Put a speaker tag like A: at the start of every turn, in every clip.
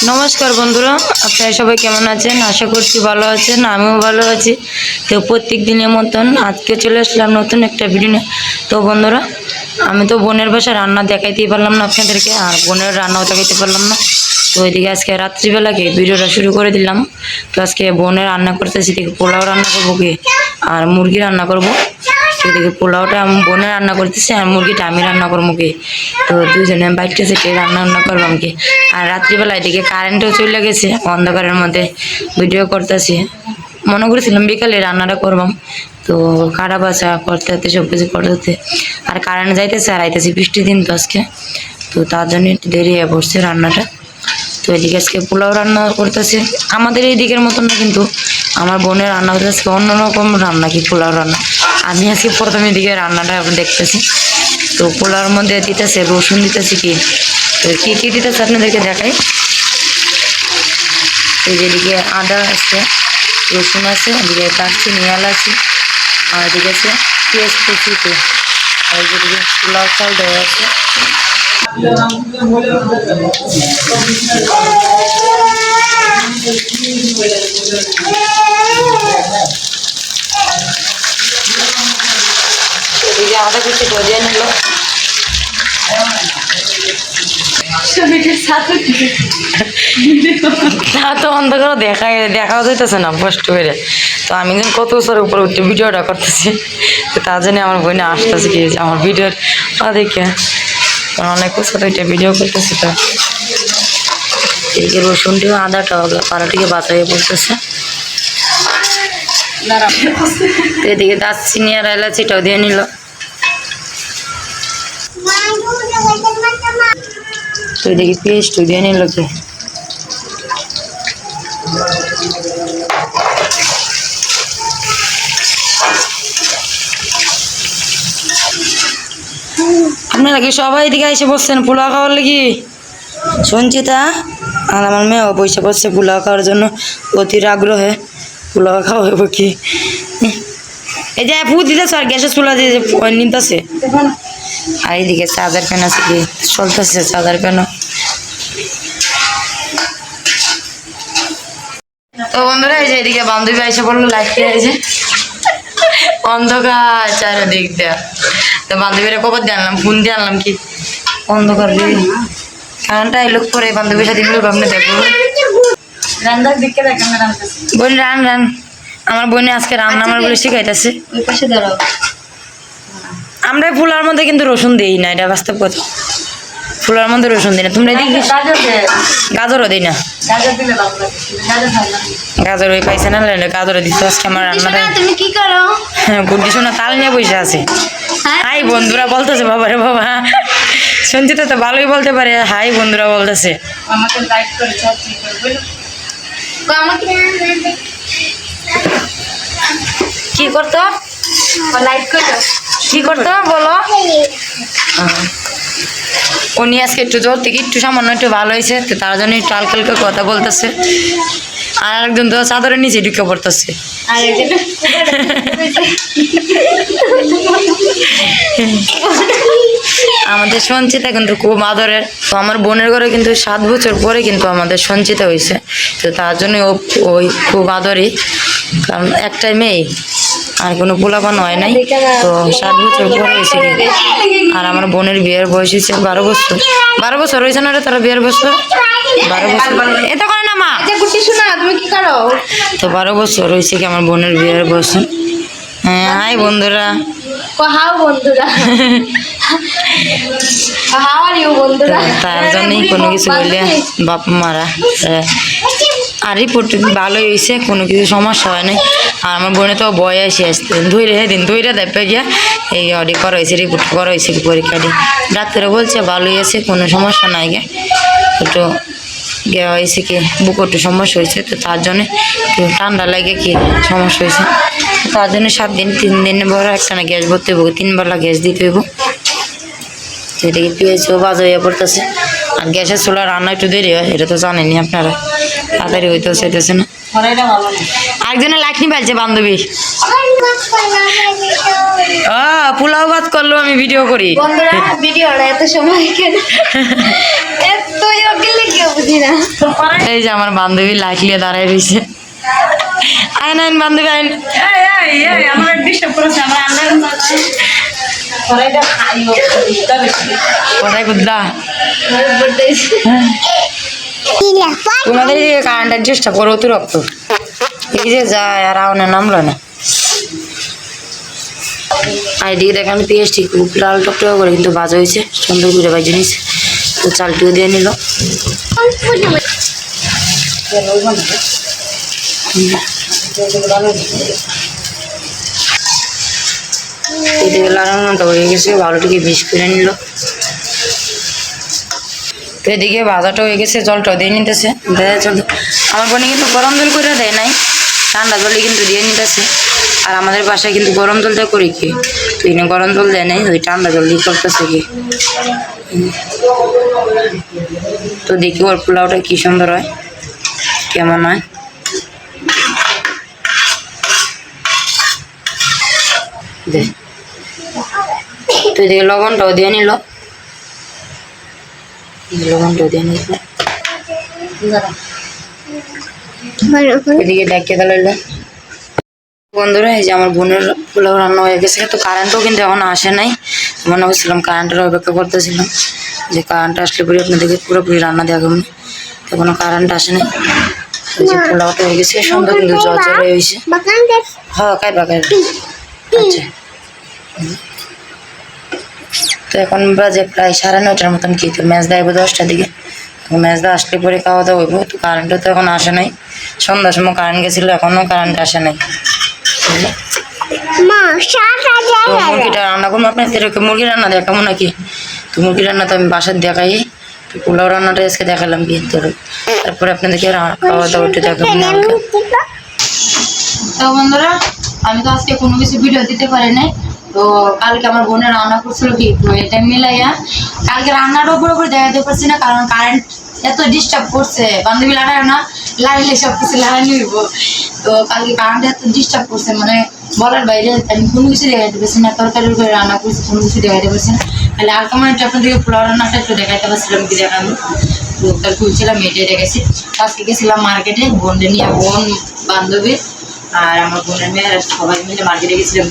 A: নমস্কার বন্ধুরা, আপনারা সবাই কেমন আছেন? আশা করছি ভালো আছেন, আমিও ভালো আছি। তো প্রত্যেক দিনের মতন আজকে চলে আসলাম নতুন একটা ভিডিও নিয়ে। তো বন্ধুরা, আমি তো বোনের বাসা রান্না দেখাইতেই পারলাম না আপনাদেরকে, আর বোনের রান্নাও দেখাইতে পারলাম না। তো ওইদিকে আজকে রাত্রিবেলাকে ভিডিওটা শুরু করে দিলাম। তো আজকে বোনের রান্না করতেছি, দেখি পোলাও রান্না করবো কি আর মুরগি রান্না করবো। সেদিকে পোলাওটা আমি বোনে রান্না করতেছি আর মুরগিটা আমি রান্না করবো কি। তো দুজনে বাইকটা সেটে রান্না করলাম কি। আর রাত্রিবেলা এদিকে কারেন্টও চলে গেছে, অন্ধকারের মধ্যে ভিডিও করতেছি। মনে করেছিলাম বিকালে রান্নাটা করবাম, তো কাটা বাছা করতে হতে সব কিছু করতে আর কারেন্ট যাইতেছে আর আইতেছি, বৃষ্টির দিন তো আজকে। তো তার জন্য একটু দেরি হয়ে পড়ছে রান্নাটা। তো এদিকে আজকে পোলাও রান্না করতেছে, আমাদের এই দিকের মতন না, কিন্তু আমার বোনের রান্না করতেছে অন্যরকম রান্না, কি পোলাও রান্না। আমি আজকে প্রথমে দিকে রান্নাটা দেখতেছি। তো পোলাওর মধ্যে দিতেছে রসুন, দিতেছি কি তো কী কী দিতেছে আপনাদেরকে দেখাই। এই যেদিকে আদা আছে, রসুন আছে, এদিকে দারচিনি, এলাচ আর এদিকে আছে পেঁয়াজ কুচিতে, আর যেদিকে পোলাও চাল দেওয়া আছে। এদিকে আদা কুচি দিয়ে নিল। তা তো অন্ধকার দেখাও যাইতেছে না কষ্ট করে। তো আমি যেন কত বছরের উপরে উঠে ভিডিওটা করতেছি, তো তার জন্য আমার বোনে আসতেছে কি আমার ভিডিওর দেখে, অনেক বছর ওইটা ভিডিও করতেছি। তো এদিকে রসুনটিও আদাটাও পাড়াটিকে বাঁচাইয়ে পড়তেছে। তো এদিকে দারচিনি আর এলাচিটাও দিয়ে নিল। তো এদিকে পেস্টও দিয়ে নিল কি। আপনারা কি সবাই এদিকে এসে বসছেন পোলাও খাওয়ার লাগি? সঞ্চিতা আর আমার মেয়েও বসে বসছে পোলাও খাওয়ার জন্য অতির আগ্রহে। পোলাও খাওয়াবো কি, এই যে ফু দিতেছে আর গ্যাসের চুলা দিয়ে নিতেছে। আর এইদিকে চার্জার ফ্যান আছে কি চলতেছে, চার্জার ফ্যানও। তো বন্ধুরা, এই যে এদিকে বান্ধবী এসে বললো লাইট দিয়ে আছে, অন্ধকার চারিদিক দেয়া। তো বান্ধবীরা কবর দিয়ে আনলাম, ফোন দিয়ে আনলাম কি অন্ধকার দিয়ে কারণটা এলো পরে বান্ধবীর সাথে মিলবো। আপনি দেখবো বোন রান রান, আমার বোনে আজকে রান্না আমার বলে শিখাইতেছে। আমরা ফুলার মধ্যে কিন্তু রসুন দিই না, এটা বাস্তব কথা। ফুলার মধ্যে রসুন দিই না, তোমরা এদিকে গাজরও দিই না। গাজর ওই পাইছে না, গাজরও দিত আজকে আমার রান্নাটা।
B: তুমি কি করো?
A: হ্যাঁ, গুড্ডি শোনা তাল নিয়ে বসে আছে। হাই বন্ধুরা বলতেছে, বাবা রে বাবা, সঞ্চিতা তো ভালোই বলতে পারে। হাই বন্ধুরা বলতেছে। কি করতো কি করতো বলো। উনি আজকে একটু জোর থেকে একটু সামান্য একটু ভালো হয়েছে, তো তার জন্য একটু হালকা কথা বলতেছে। আর একজন তো চাদরের নিচে ঢুকে পড়তেছে। আমাদের সঞ্চিতা কিন্তু খুব আদরের। তো আমার বোনের ঘরে কিন্তু 7 বছর পরে কিন্তু আমাদের সঞ্চিতা হয়েছে, তো তার জন্য ওই খুব আদরই, কারণ একটাই মেয়ে আর কোনো পোলাপান হয় নাই। তো 7 বছর পরে হয়েছে। আর আমার বোনের বিয়ের বয়স হয়েছে 12 বছর। 12 বছর হয়েছে না রে তারা বিয়ের বছর? 12 বছর এটা করে না মা।
B: তুমি কি করো?
A: তো 12 বছর হয়েছে কি আমার বোনের বিয়ের বছর। হ্যাঁ, হাই বন্ধুরা।
B: হাউ বন্ধুরা, হাউ আর ইউ বন্ধুরা।
A: তার জন্যই কোনো কিছু বললে বাপ মারা আর রিপোর্ট ভালোই হয়েছে, কোনো কিছু সমস্যা হয় নাই। আর আমার বোনে তো বয়ে এসে আসতে ধৈর্য দেখবে গিয়া এই অডি করা হয়েছে, রিপোর্ট করা হয়েছে পরীক্ষাটি। ডাক্তারে বলছে ভালোই আছে, কোনো সমস্যা নাই। একটু গিয়া হয়েছে কি বুক একটু সমস্যা হয়েছে, তো তার জন্যে একটু ঠান্ডা লাগে কি সমস্যা হয়েছে। তার জন্য 7 দিন 3 দিনের পর একটা না গ্যাস ভরতে হইব, 3 বেলা গ্যাস দিতে হইব। এদিকে পেঁয়াজও বাজা হয়ে পড়তেছে। আর গ্যাসের চুলা রান্না একটু দেরি হয়, এটা তো জানেনি আপনারা, তাড়াতাড়ি হইতেও চাইতেছে না। একজনে লাইটনি পাইছে বান্ধবী, পোলাও ভাত করলো, আমি ভিডিও করি।
B: বন্ধুরা ভিডিওটা এত সময় কেন এত বুঝি না।
A: এই যে আমার বান্ধবী লাইট নিয়ে দাঁড়ায় রয়েছে। আইন আইন বান্ধবী আইন।
C: আমার ডিস্টার্ব করেছে আমার
A: কোথায় কুদ্দা তোমাদের এই কারেন্ট অ্যাডজাস্টটা করো অতিরিক্ত এই যে যায় আর আওনে নামলো না। আর এদিকে দেখেন পেঁয়াজটি খুব লাল টকটকা করে কিন্তু ভাজা হয়েছে, সুন্দর করে ভাজি নিয়েছে। তো চালটিও দিয়ে নিল। এদিকে লাগানোটা হয়ে গেছে, ভালোটিকে বেশ করে নিল। তো এদিকে ভাজাটা হয়ে গেছে, জলটাও দিয়ে নিতেছে। আমার বোনে কিন্তু গরম জল করে দেয় নাই, ঠান্ডা জলই কিন্তু দিয়ে নিতেছে। আর আমাদের বাসায় কিন্তু গরম জলটা করি কি, তো এনে গরম জল দেয় নাই, ওই ঠান্ডা জল দিয়ে করতেছে কি। তো দেখি ওর পোলাওটা কি সুন্দর হয়, কেমন হয়। তো এদিকে লবণটাও দিয়ে নিল, লবণটাও দিয়ে নিল। এদিকে ডাকিয়ে দিল। বন্ধুরা এই যে আমার বোনের পোলাও রান্না হয়ে গেছে। তো কারেন্টও কিন্তু এখন আসে নাই, মনে করছিলাম কারেন্টের অপেক্ষা করতেছিলাম যে কারেন্ট আসলে পরে আপনাদেরকে পুরোপুরি রান্না দেওয়া হবে। তো কোনো কারেন্ট আসে নাই। এই যে পোলাওটা হয়ে গেছে সুন্দর, কিন্তু জল হয়ে গেছে। হ্যাঁ খাইবা খাইবা। আচ্ছা তো এখন বাজে প্রায় 9:30 মতন। কি তো ম্যাচ দেবো 10টার দিকে। তো ম্যাচটা আসলে পরে খাওয়া দাওয়া হইব। তো কারেন্টও তো এখন আসে নাই, সন্ধ্যার সময় কারেন্ট গেছিলো, এখনও কারেন্ট আসে নাই। তো মুরগিটা রান্না করবো আপনাদের, মুরগি রান্না দেখাবো নাকি? তো মুরগি রান্না তো আমি বাসার দেখাই, তো পোলাও রান্নাটা আজকে দেখালাম বিয়ের ধরে, তারপরে আপনাদেরকে খাওয়া দাওয়াটা দেখাবো না। তো বন্ধুরা আমি তো আজকে কোনো কিছু ভিডিও দিতে পারি নাই। তো কালকে আমার বোনের রান্না করছিল কি, তো এটা মিলাইয়া কালকে রান্নাটাও পুরোপুরি দেখাতে পারছি না, কারণ কারেন্ট এত ডিস্টার্ব করছে। বান্ধবী লাগায় না, লাগলে সব কিছু লাগাই নিব। তো কালকে কারেন্ট এত ডিস্টার্ব করছে, মানে বলার বাইরে। আমি কোনো কিছু দেখাইতে পারছি না, তরকারির করে রান্না করছি, কোনো কিছু দেখাইতে পারছি না। তাহলে আর কেমন একটু আপনাদেরকে পোলাও রান্নাটা একটু দেখাইতে পারছিলাম, কি দেখানো। তো তার খুলছিলাম, এটাই দেখেছি। আজকে গেছিলাম মার্কেটে, বোনদের নিয়ে, বোন বান্ধবী আর আমার বোনের মেয়েরা সবাই মিলে মার্কেটে গেছিলাম।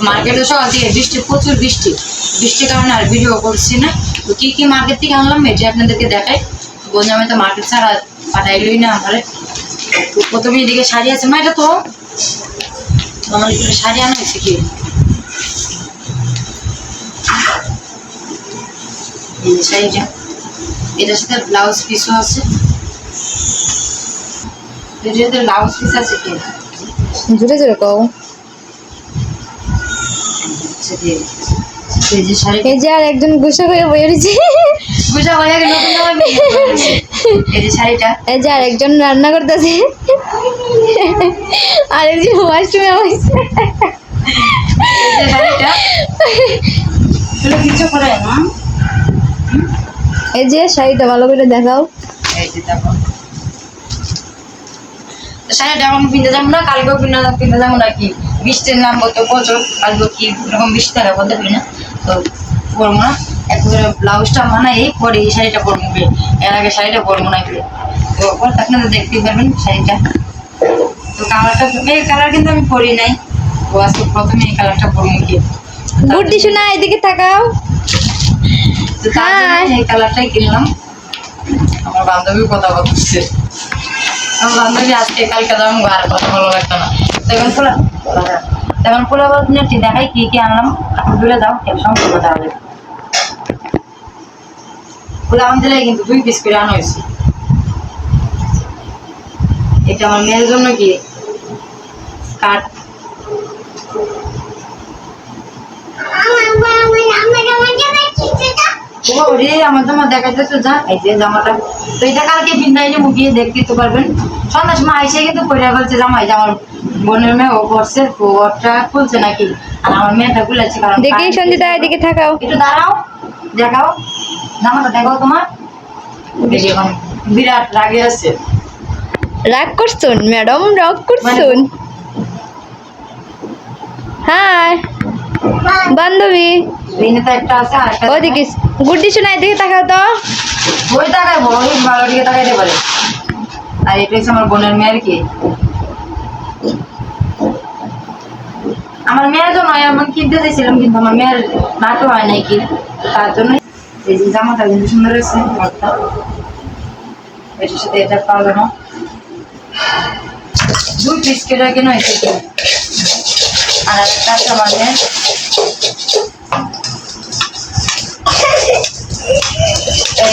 A: মার্কেটে সব আজকে বৃষ্টি, প্রচুর বৃষ্টির কারণে আর ভিডিও করছি না। তো কি কি মার্কেট থেকে আনলাম এটা আপনাদেরকে দেখাই। বোন আমি তো মার্কেট ছাড়া পাঠাইলই না আমার। তো প্রথমে এদিকে শাড়ি আছে, মা এটা তো আমার একটু শাড়ি আনা হয়েছে কি, এই শাড়িটা, এটার সাথে ব্লাউজ পিসও আছে। এটার সাথে ব্লাউজ পিস আছে কি,
B: জোরে জোরে কও।
A: এই যে শাড়ি,
B: এই যে আর একজন গুছা হয়ে বয়ে রয়েছে,
A: বুঝা হয়ে গেল। এই যে শাড়িটা,
B: এই যে আর একজন রান্না করতেছে, আর একজন ওয়াশরুমে বসে।
A: এই যে শাড়িটা তুলে কিছু করে না।
B: এই যে শাড়িটা ভালো করে দেখাও।
A: এই যে দেখো, শাড়িটা এখন কিনতে যাবো না, কালকেও কিনতে যাবো নাকি, বৃষ্টির নাম বলতো প্রচুর, কালকে কি এরকম বৃষ্টি থাকে বলতে পারি না। তো পরবো না, একবারে ব্লাউজটা মানাই পরে এই শাড়িটা পরবো, এর আগে শাড়িটা পরবো নাকি। তো আপনারা দেখতেই পারবেন শাড়িটা। তো কালারটা, এই কালার কিন্তু আমি পরি নাই। তো আজকে প্রথমে এই কালারটা পরবো কি।
B: বুদ্ধি শোনা, এদিকে তাকাও।
A: তো তার জন্য এই কালারটাই কিনলাম। আমার বান্ধবী কথা বলছে, আমার বান্ধবী আজকে কালকে যাবো, আর কথা ভালো লাগতো না। তখন পোলা বান্ধবী দেখাই কি কি আনলাম, দূরে দাও সম্পর্ক তাহলে। পোলা বান্ধবী কিন্তু 2 পিস করে আনা হয়েছে। এটা আমার মেয়ের জন্য কি স্কার্ট, আমার জামা দেখাইতেছে যা, এই যে জামাটা। তো এটা কালকে বিন্দাইলে মুখিয়ে দেখতে তো পারবেন। সন্ধ্যার সময় আইসে কিন্তু পরে বলছে জামাই, যে আমার বোনের মেয়ে ও করছে, তো ওরটা খুলছে নাকি, আর আমার মেয়েটা খুলেছে। কারণ
B: দেখি সঞ্জিতা, এদিকে তাকাও।
A: একটু দাঁড়াও, দেখাও জামাটা, দেখাও তোমার। এখন বিরাট রাগে আছে।
B: রাগ করছুন ম্যাডাম, রাগ করছুন। হাই বান্ধবী,
A: একটা আছে, আর
B: ওদিকে গুড্ডি শোনা এদিকে তাকাও তো।
A: ওই তাকাইবো, ওই ভালো দিকে তাকাইতে পারে। আর এটা হচ্ছে আমার বোনের মেয়ের কি, আমার মেয়ের জন্য এমন কিনতে চাইছিলাম, কিন্তু আমার মেয়ের নাটক হয় নাই কি, তার জন্য এই যে জামাটা কিন্তু সুন্দর হয়েছে। এটার সাথে এটা পাওয়া না, 2 পিস কেটে কেন হয়েছে কি। আর একটা আছে আমার মেয়ের,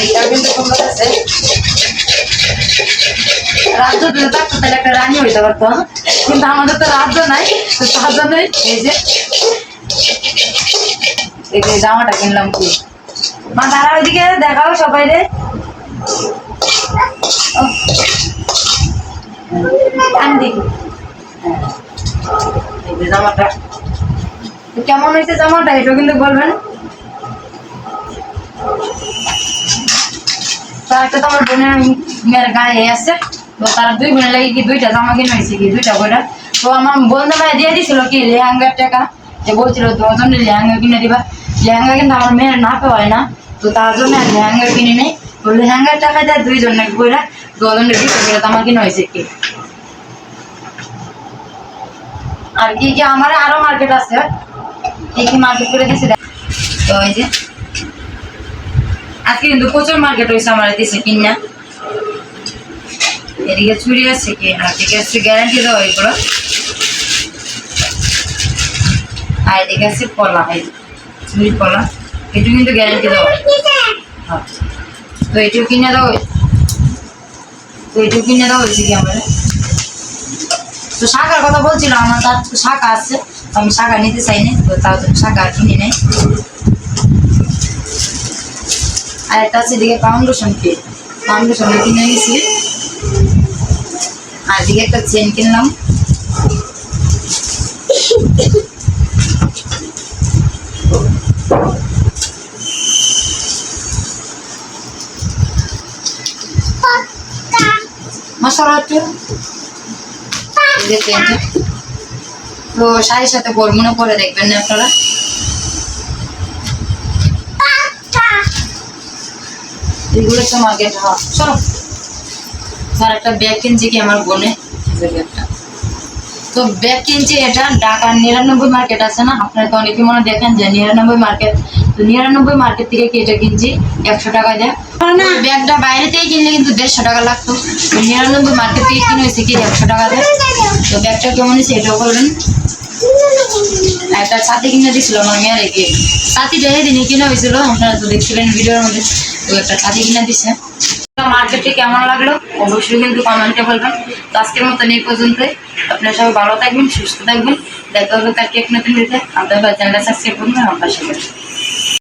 A: এইটা কিন্তু সুন্দর আছে। রাজ্য যদি থাকতো তাহলে একটা রানী হইতে পারতো, কিন্তু আমাদের তো রাজ্য নাই, তো তার জন্যই এই যে জামাটা কিনলাম। কি মা দাঁড়া, ওইদিকে দেখাও সবাই রে। এই যে জামাটা কেমন হয়েছে, জামাটা এটাও কিন্তু বলবেন। একটা তো আমার বোনের মেয়ের গায়ে আছে, তো তারা 2 বোনের লাগে কি 2টা জামা কিনে হয়েছে কি 2টা করে। তো আমার বন্ধু ভাই দিয়ে দিছিল কি লেহেঙ্গার টাকা, যে বলছিল 2 জনের লেহেঙ্গা কিনে দিবা। লেহেঙ্গা কিন্তু আমার মেয়ের নাপে হয় না, তো তার জন্য লেহেঙ্গা কিনে নেই। তো লেহেঙ্গার টাকা দেয় 2 জনের বইরা 2 জনের 2টা করে জামা কিনে হয়েছে কি। আর কি কি আমার আরো মার্কেট আছে, কি কি মার্কেট করে দিছে। তো এই যে আজকে কিন্তু প্রচুর মার্কেট হয়েছে আমার দেশে কিনা। এদিকে চুরি আছে কি, আর এদিকে আছে গ্যারান্টি দেওয়া এগুলো, আর এদিকে আছে পলা, চুরি পলা, এটু কিন্তু গ্যারান্টি দেওয়া। তো এটু কিনে দেওয়া, তো এটু কিনে দেওয়া হয়েছে কি আমার। তো শাখার কথা বলছিল, আমার তার শাখা আছে, আমি শাখা নিতে চাইনি, তো তার জন্য শাখা কিনে নেই। আর একটা আছে এদিকে ফাউন্ডেশন কিনে নিয়েছি। আর এদিকে একটা চেন কিনলাম। মশলা তো শাড়ির সাথে পরবো না, পরে দেখবেন না আপনারা। এগুলো তো মার্কেট, চলো। আর একটা ব্যাগ কিনছি কি আমার বোনে, তো ব্যাগ কিনছি এটা ঢাকার 99 মার্কেট আছে না, আপনারা তো অনেকে মনে দেখেন যে 99 মার্কেট, তো 99 মার্কেট থেকে কি এটা কিনছি 100 টাকা দেয়। ব্যাগটা বাইরে থেকে কিনলে কিন্তু 150 টাকা লাগতো, তো 99 মার্কেট থেকে কিনে হয়েছে কি 100 টাকা দেয়। তো ব্যাগটা কেমন হয়েছে এটাও বলবেন। একটা ছাতি কিনে দিয়েছিল আমার মেয়ের, কি ছাতিটা এদিনই কিনে হয়েছিল, আপনারা তো দেখছিলেন ভিডিওর মধ্যে। তো একটা ছাতি কিনে দিচ্ছে। মার্কেটটি কেমন লাগলো অবশ্যই কিন্তু কমেন্টে বলবেন। তো আজকের মতন এই পর্যন্তই, আপনারা সবাই ভালো থাকবেন, সুস্থ থাকবেন। দেখা হবে কালকে এক নতুন ভিডিওতে। আপনাদের চ্যানেলটা সাবস্ক্রাইব করবেন, আমার পাশে থাকবেন।